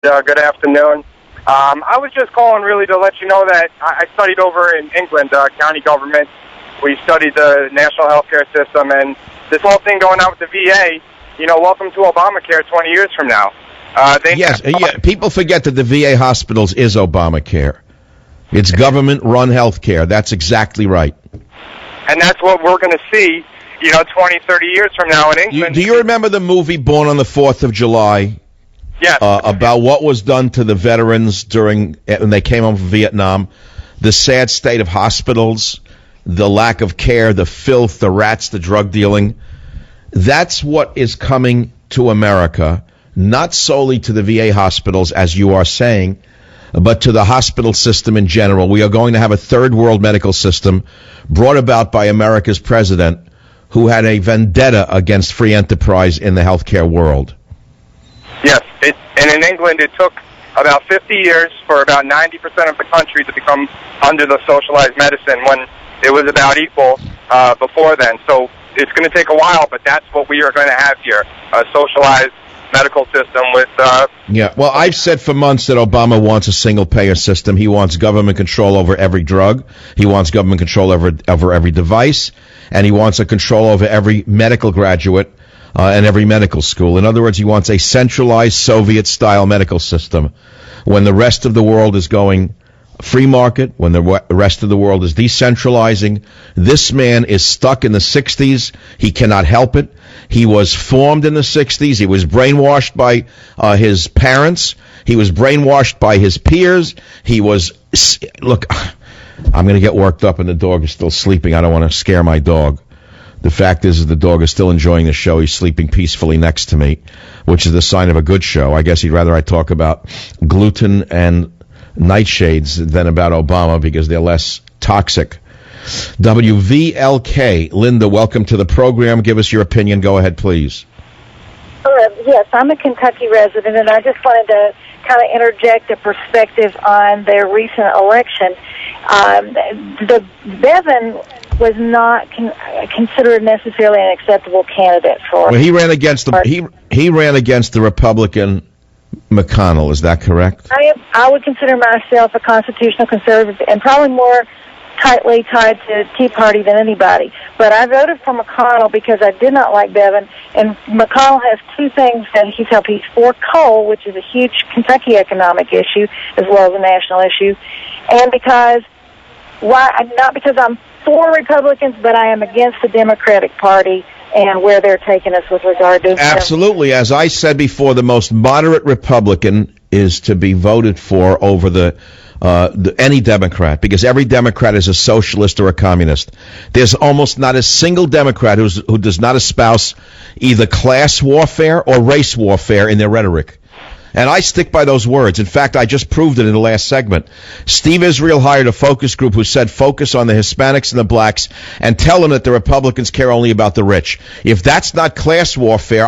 Good afternoon. I was just calling really to let you know that I studied over in England, county government. We studied the national healthcare system, and this whole thing going on with the VA, welcome to Obamacare 20 years from now. People forget that the VA hospitals is Obamacare. It's government-run healthcare. That's exactly right. And that's what we're going to see, 20, 30 years from now in England. Do you remember the movie Born on the 4th of July? Yes. About what was done to the veterans when they came home from Vietnam, the sad state of hospitals, the lack of care, the filth, the rats, the drug dealing. That's what is coming to America, not solely to the VA hospitals, as you are saying, but to the hospital system in general. We are going to have a third world medical system brought about by America's president, who had a vendetta against free enterprise in the healthcare world. Yes, and in England it took about 50 years for about 90% of the country to become under the socialized medicine when it was about equal before then. So it's going to take a while, but that's what we are going to have here, a socialized medical system with... Well, I've said for months that Obama wants a single-payer system. He wants government control over every drug. He wants government control over every device. And he wants a control over every medical graduate and every medical school. In other words, he wants a centralized Soviet-style medical system. When the rest of the world is going free market, when the rest of the world is decentralizing, this man is stuck in the 60s. He cannot help it. He was formed in the 60s. He was brainwashed by his parents. He was brainwashed by his peers. Look, I'm going to get worked up and the dog is still sleeping. I don't want to scare my dog. The fact is the dog is still enjoying the show. He's sleeping peacefully next to me, which is the sign of a good show. I guess he'd rather I talk about gluten and nightshades than about Obama because they're less toxic. WVLK. Linda, welcome to the program. Give us your opinion. Go ahead, please. Yes, I'm a Kentucky resident, and I just wanted to kind of interject a perspective on their recent election. Bevin was not considered necessarily an acceptable candidate for. Well, he ran against the Republican McConnell. Is that correct? I would consider myself a constitutional conservative, and probably more tightly tied to Tea Party than anybody. But I voted for McConnell because I did not like Bevin, and McConnell has two things that he's helped. He's for coal, which is a huge Kentucky economic issue, as well as a national issue, and not because I'm for Republicans, but I am against the Democratic Party and where they're taking us with regard to... Absolutely. As I said before, the most moderate Republican is to be voted for over any Democrat, because every Democrat is a socialist or a communist. There's almost not a single Democrat who does not espouse either class warfare or race warfare in their rhetoric. And I stick by those words. In fact, I just proved it in the last segment. Steve Israel hired a focus group who said focus on the Hispanics and the blacks and tell them that the Republicans care only about the rich. If that's not class warfare,